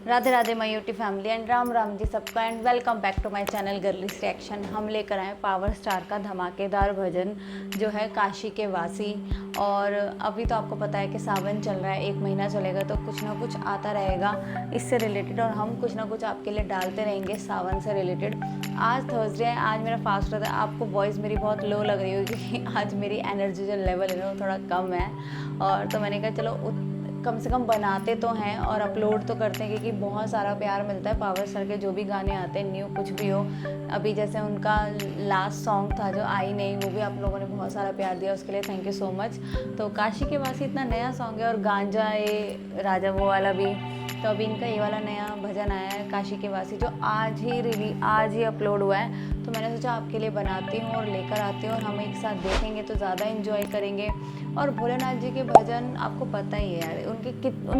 Radhe Radhe my YouTube family and Ram Ram ji सबका and welcome back to my channel girlies reaction. हम लेकर आए पावर स्टार का धमाकेदार भजन जो है काशी के वासी। और अभी तो आपको पता है कि सावन चल रहा है, 1 महीना चलेगा तो कुछ ना कुछ आता रहेगा इससे रिलेटेड, और हम कुछ ना कुछ आपके लिए डालते रहेंगे सावन से रिलेटेड। आज थर्सडे है, आज मेरा फास्ट रहता है। आपको वॉइस मेरी बहुत लो लग रही होगी क्योंकि आज मेरी एनर्जी जो लेवल है ना वो थोड़ा कम है। और तो मैंने कहा चलो कम से कम बनाते तो हैं और अपलोड तो करते हैं, क्योंकि बहुत सारा प्यार मिलता है पावर स्टार के जो भी गाने आते हैं, न्यू कुछ भी हो। अभी जैसे उनका लास्ट सॉन्ग था जो आई नहीं, वो भी आप लोगों ने बहुत सारा प्यार दिया, उसके लिए थैंक यू सो मच। तो काशी के वासी इतना नया सॉन्ग है, और गांजा ये राजा वो वाला भी। तो अभी इनका ये वाला नया भजन आया है काशी के वासी, जो आज ही अपलोड हुआ है। तो मैंने सोचा आपके लिए बनाती हूँ और लेकर आती हूँ, और हम एक साथ देखेंगे तो ज़्यादा इन्जॉय करेंगे। और भोलेनाथ जी के भजन आपको पता ही है यार, उन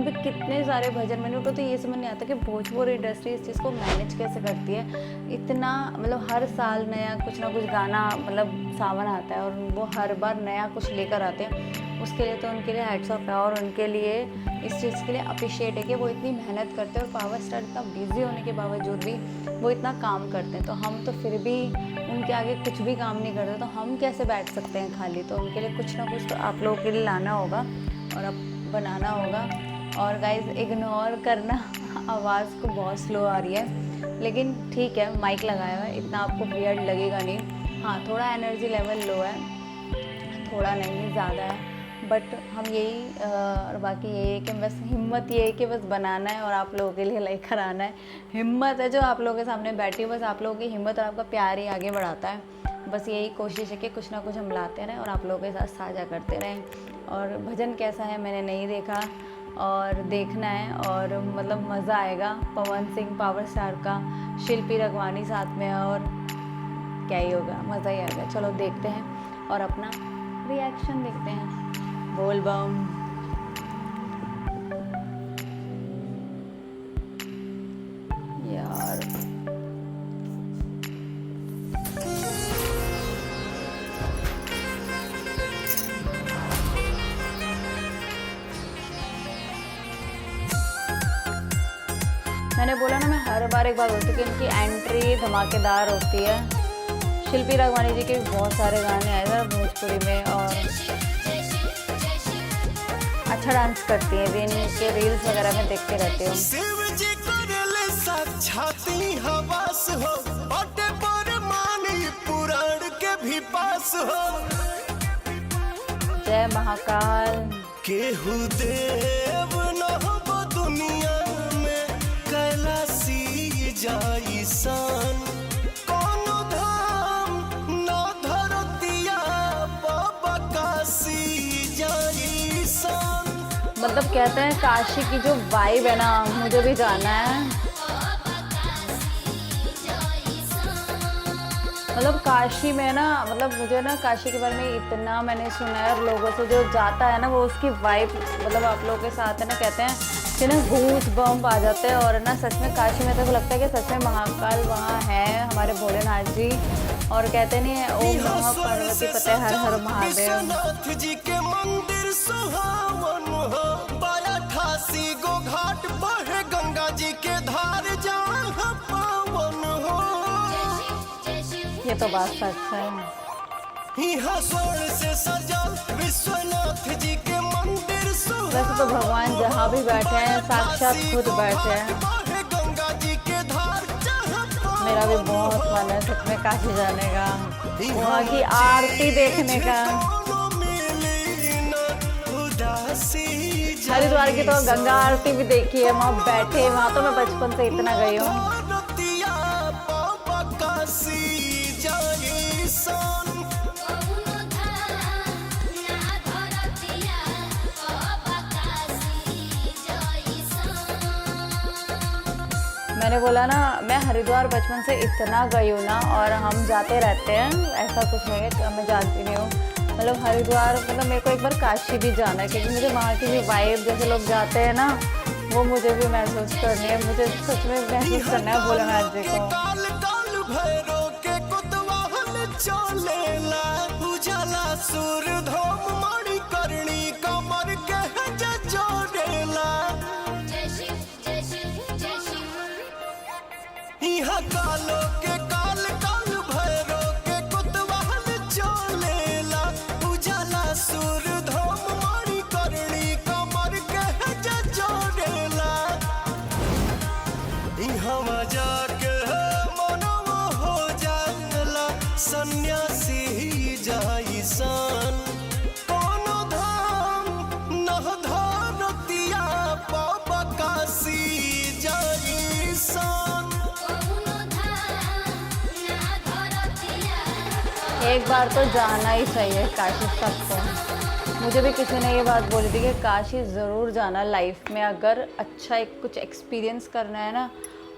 पे कितने सारे भजन। मैंने को तो ये समझ नहीं आता कि भोजपुरी इंडस्ट्री इस चीज़ को मैनेज कैसे करती है। इतना मतलब हर साल नया कुछ ना कुछ गाना, मतलब सावन आता है और वो हर बार नया कुछ लेकर आते हैं। उसके लिए तो उनके लिए हैट्स ऑफ है, और उनके लिए इस चीज़ के लिए अप्रिशिएट है कि वो इतनी मेहनत करते हैं। और पावर स्टार इतना बिजी होने के बावजूद भी वो इतना काम करते हैं, तो हम तो फिर भी उनके आगे कुछ भी काम नहीं करते, तो हम कैसे बैठ सकते हैं खाली। तो उनके लिए कुछ ना कुछ तो आप लोगों के लिए लाना होगा और अब बनाना होगा। और गाइज इग्नोर करना आवाज़ को बहुत स्लो आ रही है, लेकिन ठीक है, माइक लगाया हुआ है, इतना आपको वियर्ड लगेगा नहीं। हाँ, थोड़ा एनर्जी लेवल लो है, थोड़ा नहीं ज़्यादा है, बट हम यही और बाकी यही है कि बस हिम्मत ये है कि बस बनाना है और आप लोगों के लिए लेकर आना है। हिम्मत है जो आप लोगों के सामने बैठी हूँ, बस आप लोगों की हिम्मत और आपका प्यार ही आगे बढ़ाता है। बस यही कोशिश है कि कुछ ना कुछ हम लाते रहें और आप लोगों के साथ साझा करते रहें। और भजन कैसा है मैंने नहीं देखा, और देखना है, और मतलब मज़ा आएगा। पवन सिंह पावर स्टार का, शिल्पी रघवानी साथ में, और क्या ही होगा, मज़ा ही आएगा। चलो देखते हैं और अपना रिएक्शन देखते हैं। बोल बम। यार मैंने बोला ना, मैं हर बार एक बार बोलती हूँ कि इनकी एंट्री धमाकेदार होती है। शिल्पी राघवानी जी के बहुत सारे गाने आए थे भोजपुरी में, और अच्छा डांस करती है भी, इनके रील्स वगैरह में देखते रहती हूँ। जय महाकाल। केहू देव न दुनिया में कैलासी जाई सन, कोनो धाम न धरतिया बाबा काशी जाई सन। मतलब कहते हैं काशी की जो वाइब है ना, मुझे भी जाना है। मतलब काशी में ना, मतलब मुझे ना काशी के बारे में इतना मैंने सुना है, और लोगों से जो जाता है ना वो उसकी वाइब, मतलब आप लोगों के साथ है ना, कहते हैं कि ना गूज बम्प आ जाते हैं। और ना सच में काशी में तो लगता है कि सच में महाकाल वहाँ है, हमारे भोलेनाथ जी। और कहते नहीं है ओम नमः पार्वती पते हर हर महादेव जी के मंदिर सुहावन हो, 88 गो घाट पर गंगा जी के धार जहाँ पावन हो। ये तो बात सच है। यहाँ स्वर्ण से सजल विश्वनाथ जी के मंदिर। वैसे तो भगवान जहाँ भी बैठे हैं साक्षात खुद बैठे हैं। मेरा भी बहुत मन है सच में काशी जाने का, वहाँ की आरती देखने का। हरिद्वार की तो गंगा आरती भी देखी है, वहाँ बैठे, वहाँ तो मैं बचपन से इतना गई हूँ। मैंने बोला ना, मैं हरिद्वार बचपन से इतना गई हूँ ना, और हम जाते रहते हैं, ऐसा कुछ नहीं है कि मैं जानती नहीं हूँ। मतलब हरिद्वार, मतलब मेरे को एक बार काशी भी जाना है, क्योंकि मुझे वहाँ की जो वाइब, जैसे लोग जाते हैं ना, वो मुझे भी महसूस करनी है। मुझे सच में महसूस करना है भोलेनाथ जी को। कालो के काल काल भैरो के कुतवाल चलेला उजाला सुर धम मारी करनी कमर के जोड़ेला इहवा जाके मनवा हो जाला सन्यासी जाइसन कोनो धाम नह धरतिया पबकासी जाइसन। एक बार तो जाना ही चाहिए काशी सबको। मुझे भी किसी ने ये बात बोली थी कि काशी ज़रूर जाना लाइफ में, अगर अच्छा एक कुछ एक्सपीरियंस करना है ना।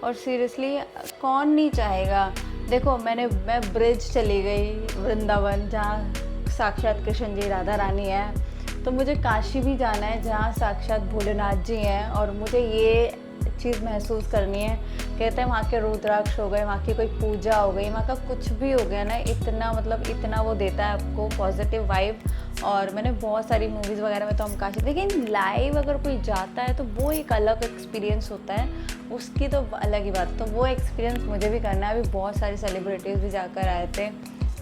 और सीरियसली कौन नहीं चाहेगा। देखो मैं ब्रिज चली गई वृंदावन, जहाँ साक्षात कृष्ण जी राधा रानी है। तो मुझे काशी भी जाना है जहाँ साक्षात भोलेनाथ जी हैं, और मुझे ये चीज़ महसूस करनी है। कहते हैं वहाँ के रुद्राक्ष हो गए, वहाँ की कोई पूजा हो गई, वहाँ का कुछ भी हो गया ना, इतना मतलब इतना वो देता है आपको पॉजिटिव वाइब। और मैंने बहुत सारी मूवीज़ वगैरह में तो हम काशी, लेकिन लाइव अगर कोई जाता है तो वो एक अलग एक्सपीरियंस होता है, उसकी तो अलग ही बात। तो वो एक्सपीरियंस मुझे भी करना है। अभी बहुत सारी सेलिब्रिटीज़ भी जाकर आए थे,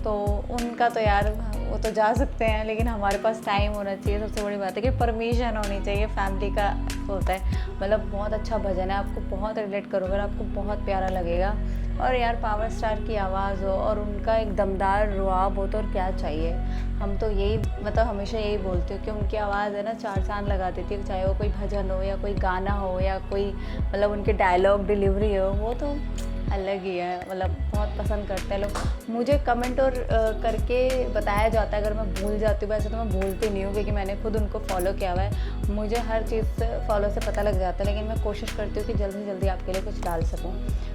तो उनका तो यार वो तो जा सकते हैं, लेकिन हमारे पास टाइम होना चाहिए। सबसे बड़ी बात है कि परमिशन होनी चाहिए, फैमिली का होता है। मतलब बहुत अच्छा भजन है, आपको बहुत रिलेट करोगे, आपको बहुत प्यारा लगेगा। और यार पावर स्टार की आवाज़ हो और उनका एक दमदार रुआब हो तो और क्या चाहिए। हम तो यही मतलब हमेशा यही बोलती हूँ कि उनकी आवाज़ है ना चार चांद लगा देती है, चाहे वो कोई भजन हो या कोई गाना हो या कोई मतलब उनके डायलॉग डिलीवरी हो, वो तो अलग ही है। मतलब बहुत पसंद करते हैं लोग। मुझे कमेंट और करके बताया जाता है अगर मैं भूल जाती हूँ। वैसे तो मैं भूलती नहीं हूँ क्योंकि मैंने खुद उनको फॉलो किया हुआ है, मुझे हर चीज़ फॉलो से पता लग जाता है। लेकिन मैं कोशिश करती हूँ कि जल्दी से जल्दी आपके लिए कुछ डाल सकूँ।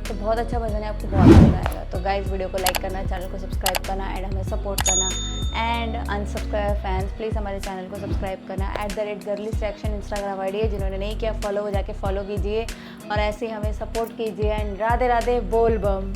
तो बहुत अच्छा भजन है, आपको बहुत मज़ा आएगा। तो गाइस वीडियो को लाइक करना, चैनल को सब्सक्राइब करना एंड हमें सपोर्ट करना। एंड अनसब्सक्राइब फैंस प्लीज़ हमारे चैनल को सब्सक्राइब करना। @girlies reaction इंस्टाग्राम आईडी है, जिन्होंने नहीं किया फॉलो हो जाके फॉलो कीजिए और ऐसे ही हमें सपोर्ट कीजिए। एंड राधे राधे बोल बम।